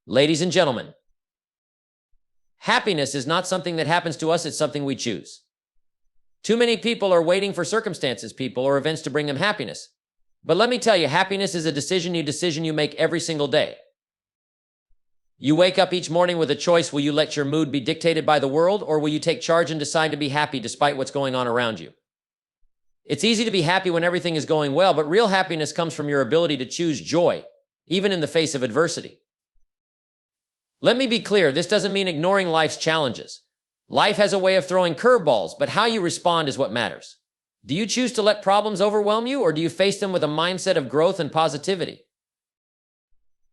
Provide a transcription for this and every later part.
Ladies and gentlemen, happiness is not something that happens to us, it's something we choose. Too many people are waiting for circumstances, people, or events to bring them happiness. But let me tell you, happiness is a decision you make every single day. You wake up each morning with a choice. Will you let your mood be dictated by the world, or will you take charge and decide to be happy despite what's going on around you? It's easy to be happy when everything is going well, but real happiness comes from your ability to choose joy, even in the face of adversity. Let me be clear, this doesn't mean ignoring life's challenges. Life has a way of throwing curveballs, but how you respond is what matters. Do you choose to let problems overwhelm you, or do you face them with a mindset of growth and positivity?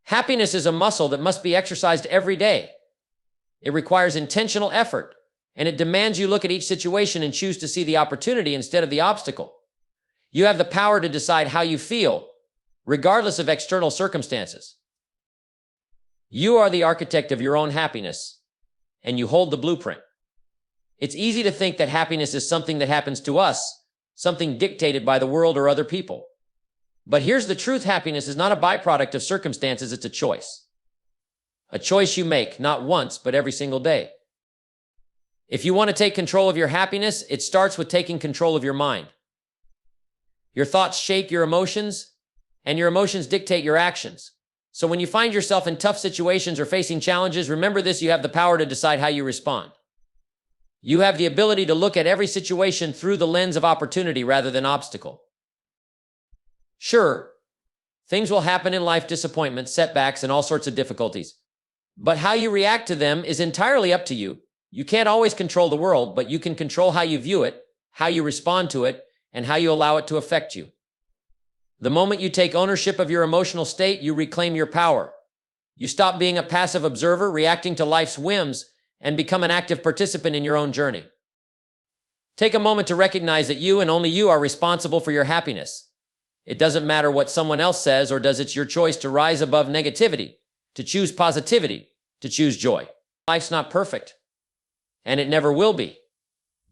Happiness is a muscle that must be exercised every day. It requires intentional effort, and it demands you look at each situation and choose to see the opportunity instead of the obstacle. You have the power to decide how you feel, regardless of external circumstances. You are the architect of your own happiness, and you hold the blueprint. It's easy to think that happiness is something that happens to us, something dictated by the world or other people. But here's the truth: happiness is not a byproduct of circumstances, it's a choice. A choice you make, not once, but every single day. If you want to take control of your happiness, it starts with taking control of your mind. Your thoughts shape your emotions, and your emotions dictate your actions. So when you find yourself in tough situations or facing challenges, remember this: you have the power to decide how you respond. You have the ability to look at every situation through the lens of opportunity rather than obstacle. Sure, things will happen in life: disappointments, setbacks, and all sorts of difficulties. But how you react to them is entirely up to you. You can't always control the world, but you can control how you view it, how you respond to it, and how you allow it to affect you. The moment you take ownership of your emotional state, you reclaim your power. You stop being a passive observer, reacting to life's whims, and become an active participant in your own journey. Take a moment to recognize that you and only you are responsible for your happiness. It doesn't matter what someone else says or does. It's your choice to rise above negativity, to choose positivity, to choose joy. Life's not perfect, and it never will be,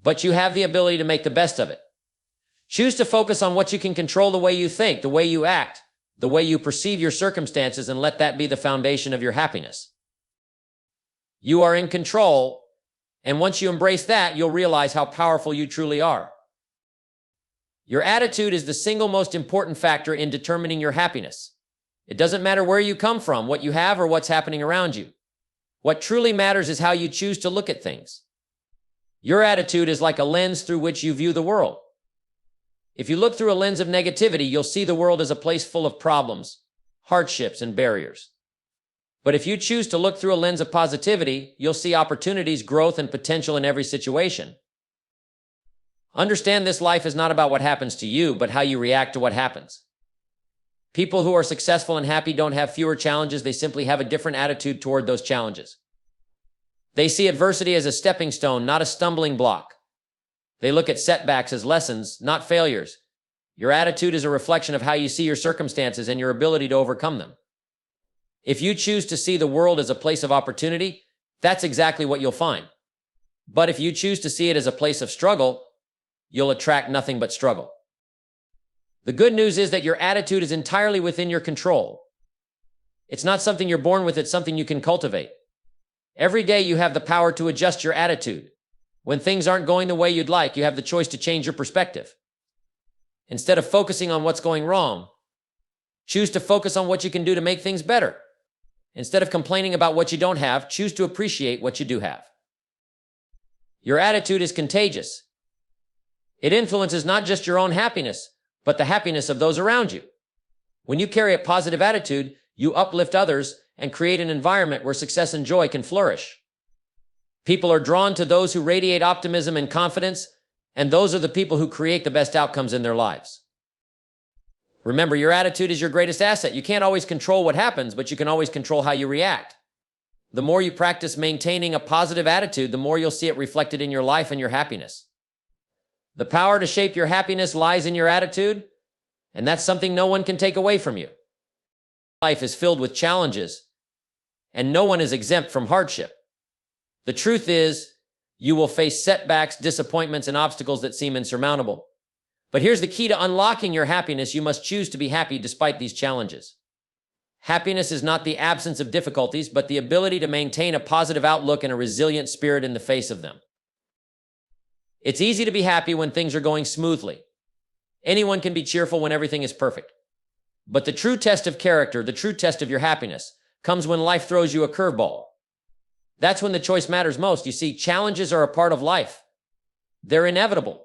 but you have the ability to make the best of it. Choose to focus on what you can control: the way you think, the way you act, the way you perceive your circumstances, and let that be the foundation of your happiness. You are in control, and once you embrace that, you'll realize how powerful you truly are. Your attitude is the single most important factor in determining your happiness. It doesn't matter where you come from, what you have, or what's happening around you. What truly matters is how you choose to look at things. Your attitude is like a lens through which you view the world. If you look through a lens of negativity, you'll see the world as a place full of problems, hardships, and barriers. But if you choose to look through a lens of positivity, you'll see opportunities, growth, and potential in every situation. Understand this: life is not about what happens to you, but how you react to what happens. People who are successful and happy don't have fewer challenges, they simply have a different attitude toward those challenges. They see adversity as a stepping stone, not a stumbling block. They look at setbacks as lessons, not failures. Your attitude is a reflection of how you see your circumstances and your ability to overcome them. If you choose to see the world as a place of opportunity, that's exactly what you'll find. But if you choose to see it as a place of struggle, you'll attract nothing but struggle. The good news is that your attitude is entirely within your control. It's not something you're born with, it's something you can cultivate. Every day you have the power to adjust your attitude. When things aren't going the way you'd like, you have the choice to change your perspective. Instead of focusing on what's going wrong, choose to focus on what you can do to make things better. Instead of complaining about what you don't have, choose to appreciate what you do have. Your attitude is contagious. It influences not just your own happiness, but the happiness of those around you. When you carry a positive attitude, you uplift others and create an environment where success and joy can flourish. People are drawn to those who radiate optimism and confidence, and those are the people who create the best outcomes in their lives. Remember, your attitude is your greatest asset. You can't always control what happens, but you can always control how you react. The more you practice maintaining a positive attitude, the more you'll see it reflected in your life and your happiness. The power to shape your happiness lies in your attitude, and that's something no one can take away from you. Life is filled with challenges, and no one is exempt from hardship. The truth is, you will face setbacks, disappointments, and obstacles that seem insurmountable. But here's the key to unlocking your happiness: you must choose to be happy despite these challenges. Happiness is not the absence of difficulties, but the ability to maintain a positive outlook and a resilient spirit in the face of them. It's easy to be happy when things are going smoothly. Anyone can be cheerful when everything is perfect. But the true test of character, the true test of your happiness, comes when life throws you a curveball. That's when the choice matters most. You see, challenges are a part of life. They're inevitable.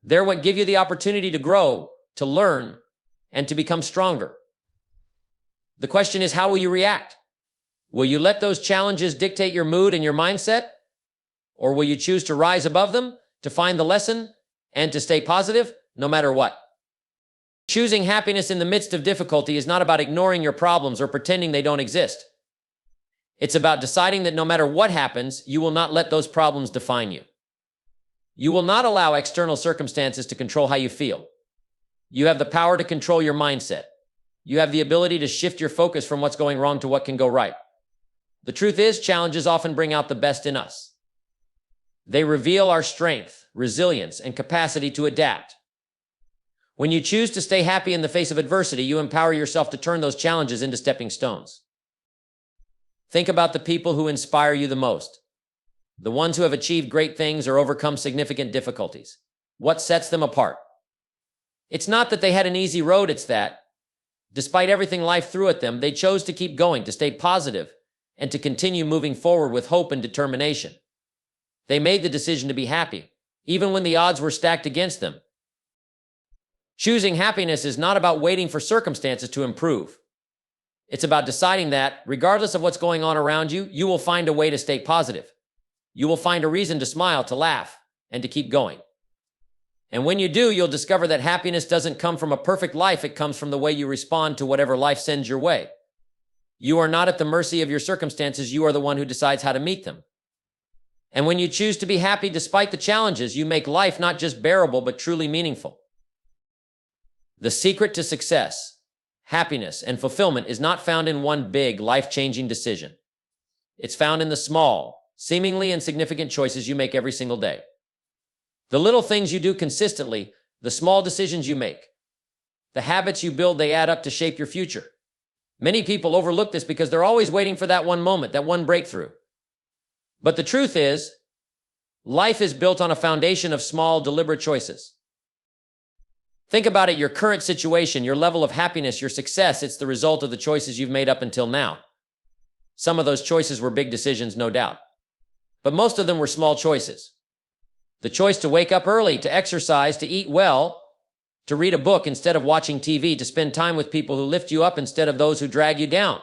They're what give you the opportunity to grow, to learn, and to become stronger. The question is, how will you react? Will you let those challenges dictate your mood and your mindset? Or will you choose to rise above them, to find the lesson, and to stay positive, no matter what? Choosing happiness in the midst of difficulty is not about ignoring your problems or pretending they don't exist. It's about deciding that no matter what happens, you will not let those problems define you. You will not allow external circumstances to control how you feel. You have the power to control your mindset. You have the ability to shift your focus from what's going wrong to what can go right. The truth is, challenges often bring out the best in us. They reveal our strength, resilience, and capacity to adapt. When you choose to stay happy in the face of adversity, you empower yourself to turn those challenges into stepping stones. Think about the people who inspire you the most. The ones who have achieved great things or overcome significant difficulties. What sets them apart? It's not that they had an easy road, it's that, despite everything life threw at them, they chose to keep going, to stay positive, and to continue moving forward with hope and determination. They made the decision to be happy, even when the odds were stacked against them. Choosing happiness is not about waiting for circumstances to improve. It's about deciding that, regardless of what's going on around you, you will find a way to stay positive. You will find a reason to smile, to laugh, and to keep going. And when you do, you'll discover that happiness doesn't come from a perfect life. It comes from the way you respond to whatever life sends your way. You are not at the mercy of your circumstances. You are the one who decides how to meet them. And when you choose to be happy despite the challenges, you make life not just bearable, but truly meaningful. The secret to success, happiness, and fulfillment is not found in one big, life-changing decision. It's found in the small, seemingly insignificant choices you make every single day. The little things you do consistently, the small decisions you make, the habits you build, they add up to shape your future. Many people overlook this because they're always waiting for that one moment, that one breakthrough. But the truth is, life is built on a foundation of small, deliberate choices. Think about it, your current situation, your level of happiness, your success, it's the result of the choices you've made up until now. Some of those choices were big decisions, no doubt. But most of them were small choices. The choice to wake up early, to exercise, to eat well, to read a book instead of watching TV, to spend time with people who lift you up instead of those who drag you down.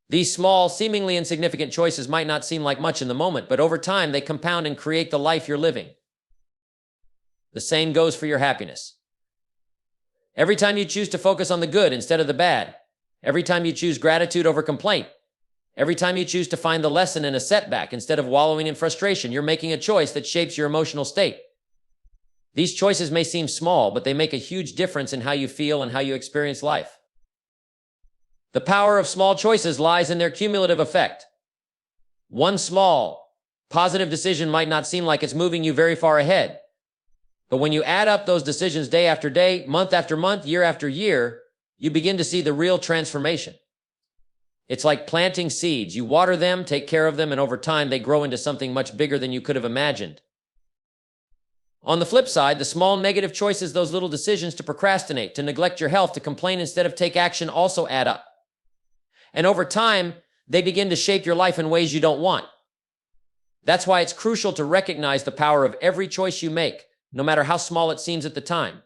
These small, seemingly insignificant choices might not seem like much in the moment, but over time they compound and create the life you're living. The same goes for your happiness. Every time you choose to focus on the good instead of the bad, every time you choose gratitude over complaint, every time you choose to find the lesson in a setback instead of wallowing in frustration, you're making a choice that shapes your emotional state. These choices may seem small, but they make a huge difference in how you feel and how you experience life. The power of small choices lies in their cumulative effect. One small, positive decision might not seem like it's moving you very far ahead. But when you add up those decisions day after day, month after month, year after year, you begin to see the real transformation. It's like planting seeds. You water them, take care of them, and over time they grow into something much bigger than you could have imagined. On the flip side, the small negative choices, those little decisions to procrastinate, to neglect your health, to complain instead of take action also add up. And over time, they begin to shape your life in ways you don't want. That's why it's crucial to recognize the power of every choice you make, no matter how small it seems at the time.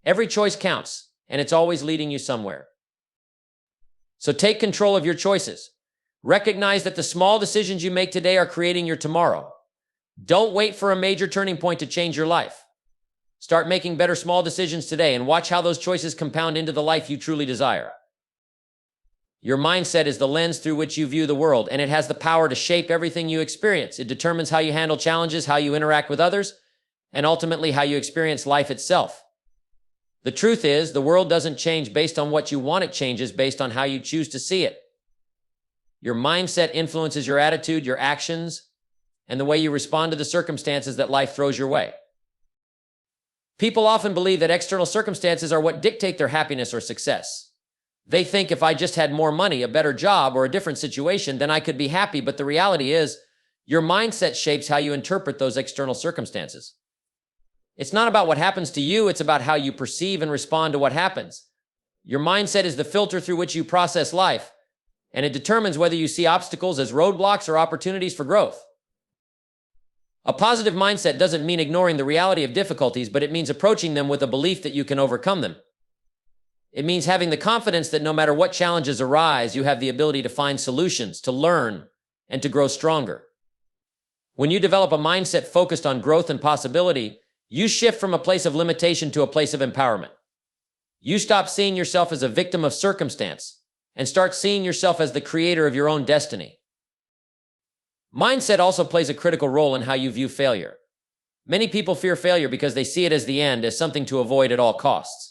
Every choice counts, and it's always leading you somewhere. So take control of your choices. Recognize that the small decisions you make today are creating your tomorrow. Don't wait for a major turning point to change your life. Start making better small decisions today and watch how those choices compound into the life you truly desire. Your mindset is the lens through which you view the world, and it has the power to shape everything you experience. It determines how you handle challenges, how you interact with others, and ultimately how you experience life itself. The truth is, the world doesn't change based on what you want, it changes based on how you choose to see it. Your mindset influences your attitude, your actions, and the way you respond to the circumstances that life throws your way. People often believe that external circumstances are what dictate their happiness or success. They think if I just had more money, a better job, or a different situation, then I could be happy. But the reality is, your mindset shapes how you interpret those external circumstances. It's not about what happens to you, it's about how you perceive and respond to what happens. Your mindset is the filter through which you process life, and it determines whether you see obstacles as roadblocks or opportunities for growth. A positive mindset doesn't mean ignoring the reality of difficulties, but it means approaching them with a belief that you can overcome them. It means having the confidence that no matter what challenges arise, you have the ability to find solutions, to learn, and to grow stronger. When you develop a mindset focused on growth and possibility, you shift from a place of limitation to a place of empowerment. You stop seeing yourself as a victim of circumstance and start seeing yourself as the creator of your own destiny. Mindset also plays a critical role in how you view failure. Many people fear failure because they see it as the end, as something to avoid at all costs.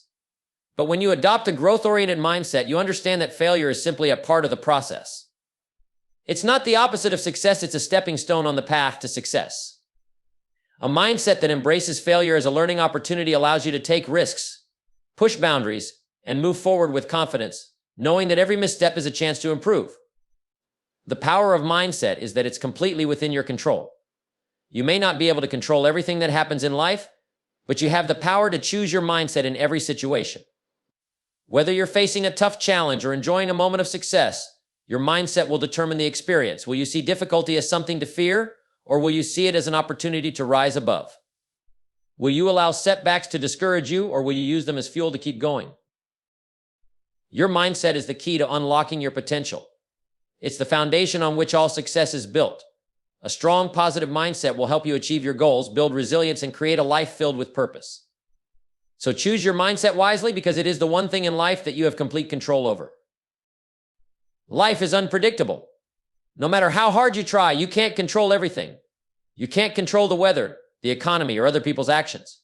But when you adopt a growth-oriented mindset, you understand that failure is simply a part of the process. It's not the opposite of success, it's a stepping stone on the path to success. A mindset that embraces failure as a learning opportunity allows you to take risks, push boundaries, and move forward with confidence, knowing that every misstep is a chance to improve. The power of mindset is that it's completely within your control. You may not be able to control everything that happens in life, but you have the power to choose your mindset in every situation. Whether you're facing a tough challenge or enjoying a moment of success, your mindset will determine the experience. Will you see difficulty as something to fear, or will you see it as an opportunity to rise above? Will you allow setbacks to discourage you, or will you use them as fuel to keep going? Your mindset is the key to unlocking your potential. It's the foundation on which all success is built. A strong, positive mindset will help you achieve your goals, build resilience, and create a life filled with purpose. So choose your mindset wisely, because it is the one thing in life that you have complete control over. Life is unpredictable. No matter how hard you try, you can't control everything. You can't control the weather, the economy, or other people's actions.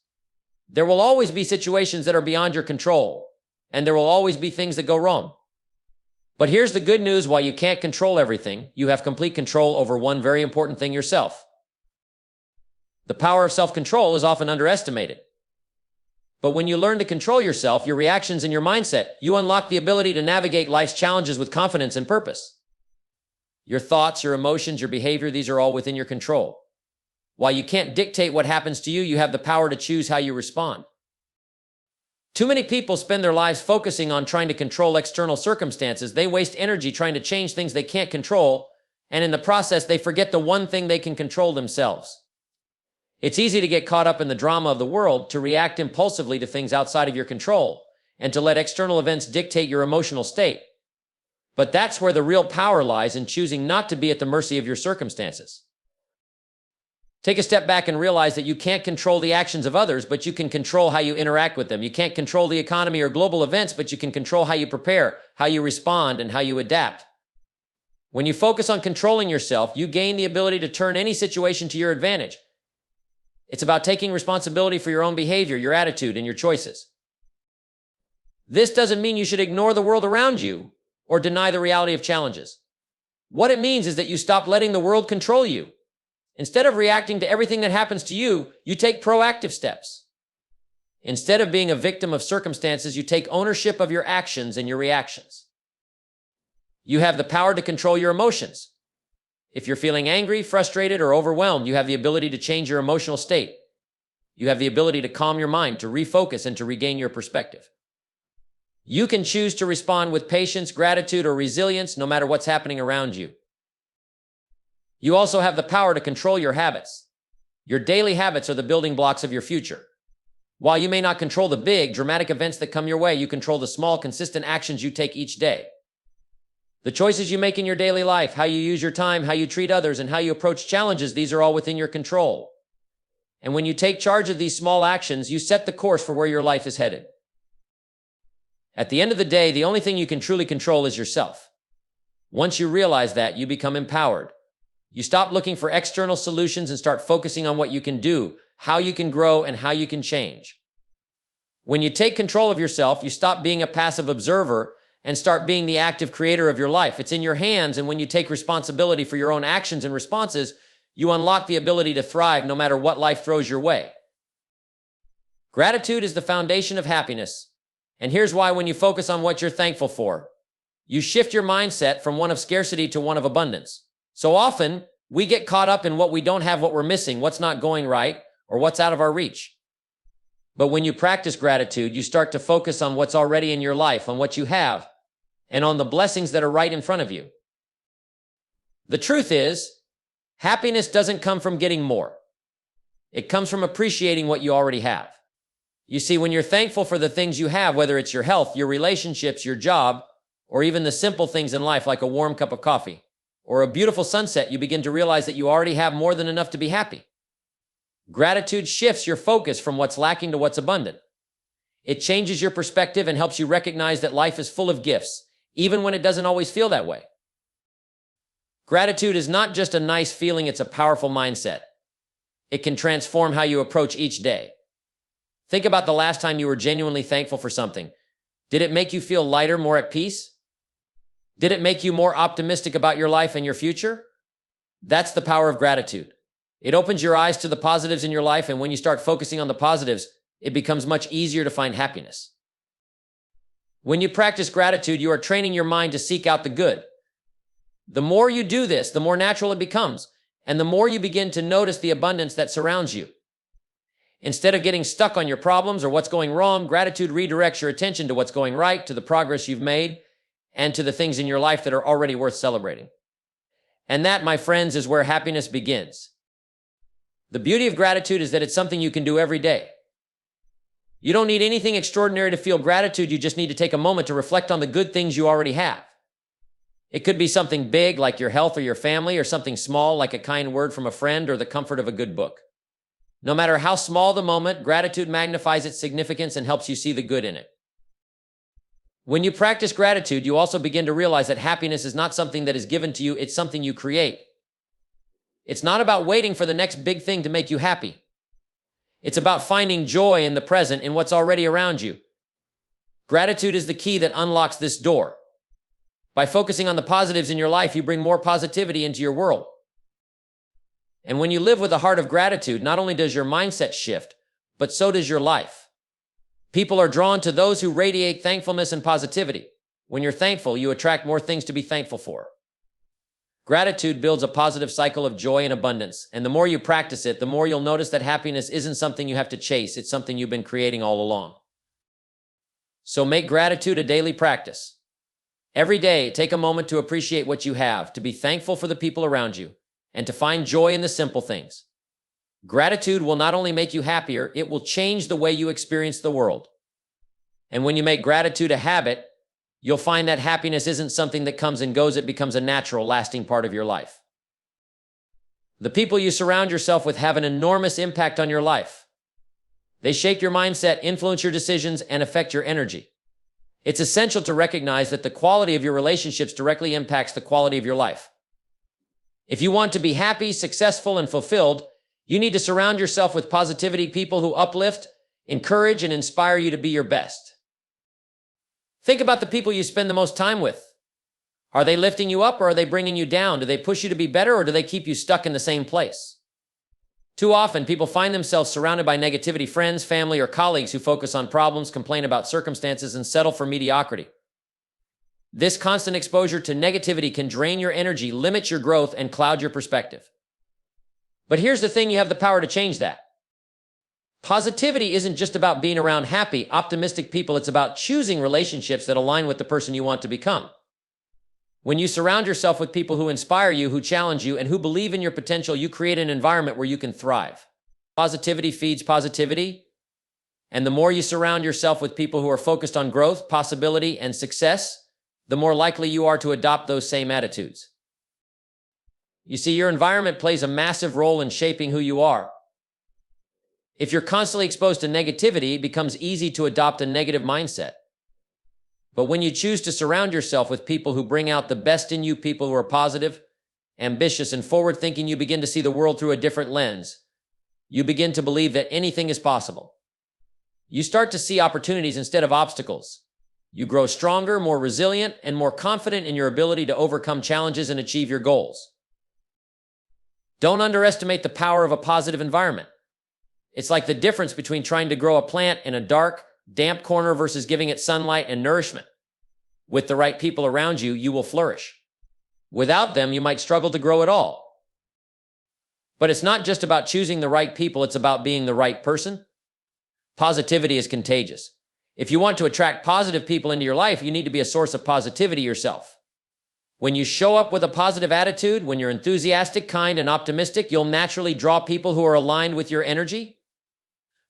There will always be situations that are beyond your control, and there will always be things that go wrong. But here's the good news: while you can't control everything, you have complete control over one very important thing: yourself. The power of self-control is often underestimated. But when you learn to control yourself, your reactions, and your mindset, you unlock the ability to navigate life's challenges with confidence and purpose. Your thoughts, your emotions, your behavior, these are all within your control. While you can't dictate what happens to you, you have the power to choose how you respond. Too many people spend their lives focusing on trying to control external circumstances. They waste energy trying to change things they can't control, and in the process, they forget the one thing they can control: themselves. It's easy to get caught up in the drama of the world, to react impulsively to things outside of your control, and to let external events dictate your emotional state. But that's where the real power lies, in choosing not to be at the mercy of your circumstances. Take a step back and realize that you can't control the actions of others, but you can control how you interact with them. You can't control the economy or global events, but you can control how you prepare, how you respond, and how you adapt. When you focus on controlling yourself, you gain the ability to turn any situation to your advantage. It's about taking responsibility for your own behavior, your attitude, and your choices. This doesn't mean you should ignore the world around you or deny the reality of challenges. What it means is that you stop letting the world control you. Instead of reacting to everything that happens to you, you take proactive steps. Instead of being a victim of circumstances, you take ownership of your actions and your reactions. You have the power to control your emotions. If you're feeling angry, frustrated, or overwhelmed, you have the ability to change your emotional state. You have the ability to calm your mind, to refocus, and to regain your perspective. You can choose to respond with patience, gratitude, or resilience, no matter what's happening around you. You also have the power to control your habits. Your daily habits are the building blocks of your future. While you may not control the big, dramatic events that come your way, you control the small, consistent actions you take each day. The choices you make in your daily life, how you use your time, how you treat others, and how you approach challenges, these are all within your control. And when you take charge of these small actions, you set the course for where your life is headed. At the end of the day, the only thing you can truly control is yourself. Once you realize that, you become empowered. You stop looking for external solutions and start focusing on what you can do, how you can grow, and how you can change. When you take control of yourself, you stop being a passive observer and start being the active creator of your life. It's in your hands, and when you take responsibility for your own actions and responses, you unlock the ability to thrive no matter what life throws your way. Gratitude is the foundation of happiness. And here's why: when you focus on what you're thankful for, you shift your mindset from one of scarcity to one of abundance. So often, we get caught up in what we don't have, what we're missing, what's not going right, or what's out of our reach. But when you practice gratitude, you start to focus on what's already in your life, on what you have, and on the blessings that are right in front of you. The truth is, happiness doesn't come from getting more. It comes from appreciating what you already have. You see, when you're thankful for the things you have, whether it's your health, your relationships, your job, or even the simple things in life like a warm cup of coffee or a beautiful sunset, you begin to realize that you already have more than enough to be happy. Gratitude shifts your focus from what's lacking to what's abundant. It changes your perspective and helps you recognize that life is full of gifts, even when it doesn't always feel that way. Gratitude is not just a nice feeling, it's a powerful mindset. It can transform how you approach each day. Think about the last time you were genuinely thankful for something. Did it make you feel lighter, more at peace? Did it make you more optimistic about your life and your future? That's the power of gratitude. It opens your eyes to the positives in your life, and when you start focusing on the positives, it becomes much easier to find happiness. When you practice gratitude, you are training your mind to seek out the good. The more you do this, the more natural it becomes, and the more you begin to notice the abundance that surrounds you. Instead of getting stuck on your problems or what's going wrong, gratitude redirects your attention to what's going right, to the progress you've made, and to the things in your life that are already worth celebrating. And that, my friends, is where happiness begins. The beauty of gratitude is that it's something you can do every day. You don't need anything extraordinary to feel gratitude. You just need to take a moment to reflect on the good things you already have. It could be something big like your health or your family, or something small like a kind word from a friend or the comfort of a good book. No matter how small the moment, gratitude magnifies its significance and helps you see the good in it. When you practice gratitude, you also begin to realize that happiness is not something that is given to you, it's something you create. It's not about waiting for the next big thing to make you happy. It's about finding joy in the present, in what's already around you. Gratitude is the key that unlocks this door. By focusing on the positives in your life, you bring more positivity into your world. And when you live with a heart of gratitude, not only does your mindset shift, but so does your life. People are drawn to those who radiate thankfulness and positivity. When you're thankful, you attract more things to be thankful for. Gratitude builds a positive cycle of joy and abundance, and the more you practice it, the more you'll notice that happiness isn't something you have to chase, it's something you've been creating all along. So make gratitude a daily practice. Every day, take a moment to appreciate what you have, to be thankful for the people around you, and to find joy in the simple things. Gratitude will not only make you happier, it will change the way you experience the world. And when you make gratitude a habit, you'll find that happiness isn't something that comes and goes, it becomes a natural, lasting part of your life. The people you surround yourself with have an enormous impact on your life. They shape your mindset, influence your decisions, and affect your energy. It's essential to recognize that the quality of your relationships directly impacts the quality of your life. If you want to be happy, successful, and fulfilled, you need to surround yourself with positivity, people who uplift, encourage, and inspire you to be your best. Think about the people you spend the most time with. Are they lifting you up, or are they bringing you down? Do they push you to be better, or do they keep you stuck in the same place? Too often, people find themselves surrounded by negativity, friends, family, or colleagues who focus on problems, complain about circumstances, and settle for mediocrity. This constant exposure to negativity can drain your energy, limit your growth, and cloud your perspective. But here's the thing, you have the power to change that. Positivity isn't just about being around happy, optimistic people. It's about choosing relationships that align with the person you want to become. When you surround yourself with people who inspire you, who challenge you, and who believe in your potential, you create an environment where you can thrive. Positivity feeds positivity. And the more you surround yourself with people who are focused on growth, possibility, and success, the more likely you are to adopt those same attitudes. You see, your environment plays a massive role in shaping who you are. If you're constantly exposed to negativity, it becomes easy to adopt a negative mindset. But when you choose to surround yourself with people who bring out the best in you, people who are positive, ambitious, and forward-thinking, you begin to see the world through a different lens. You begin to believe that anything is possible. You start to see opportunities instead of obstacles. You grow stronger, more resilient, and more confident in your ability to overcome challenges and achieve your goals. Don't underestimate the power of a positive environment. It's like the difference between trying to grow a plant in a dark, damp corner versus giving it sunlight and nourishment. With the right people around you, you will flourish. Without them, you might struggle to grow at all. But it's not just about choosing the right people, it's about being the right person. Positivity is contagious. If you want to attract positive people into your life, you need to be a source of positivity yourself. When you show up with a positive attitude, when you're enthusiastic, kind, and optimistic, you'll naturally draw people who are aligned with your energy.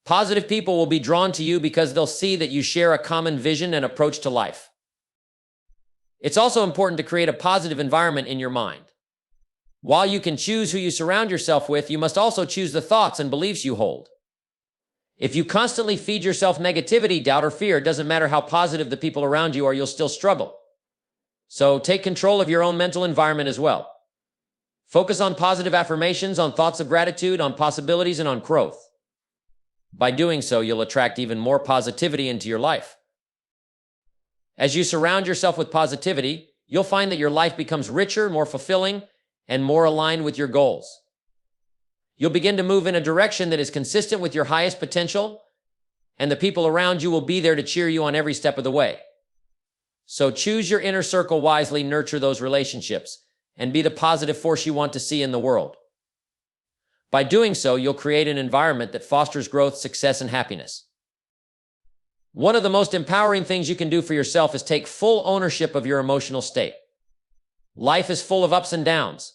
Positive people will be drawn to you because they'll see that you share a common vision and approach to life. It's also important to create a positive environment in your mind. While you can choose who you surround yourself with, you must also choose the thoughts and beliefs you hold. If you constantly feed yourself negativity, doubt, or fear, it doesn't matter how positive the people around you are, you'll still struggle. So take control of your own mental environment as well. Focus on positive affirmations, on thoughts of gratitude, on possibilities, and on growth. By doing so, you'll attract even more positivity into your life. As you surround yourself with positivity, you'll find that your life becomes richer, more fulfilling, and more aligned with your goals. You'll begin to move in a direction that is consistent with your highest potential, and the people around you will be there to cheer you on every step of the way. So choose your inner circle wisely, nurture those relationships, and be the positive force you want to see in the world. By doing so, you'll create an environment that fosters growth, success, and happiness. One of the most empowering things you can do for yourself is take full ownership of your emotional state. Life is full of ups and downs,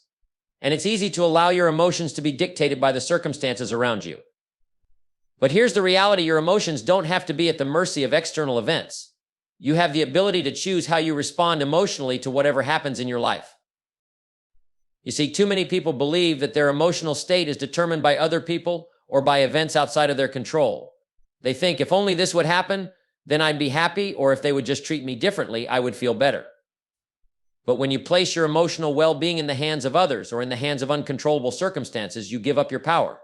and it's easy to allow your emotions to be dictated by the circumstances around you. But here's the reality: your emotions don't have to be at the mercy of external events. You have the ability to choose how you respond emotionally to whatever happens in your life. You see, too many people believe that their emotional state is determined by other people or by events outside of their control. They think, if only this would happen, then I'd be happy, or if they would just treat me differently, I would feel better. But when you place your emotional well-being in the hands of others or in the hands of uncontrollable circumstances, you give up your power.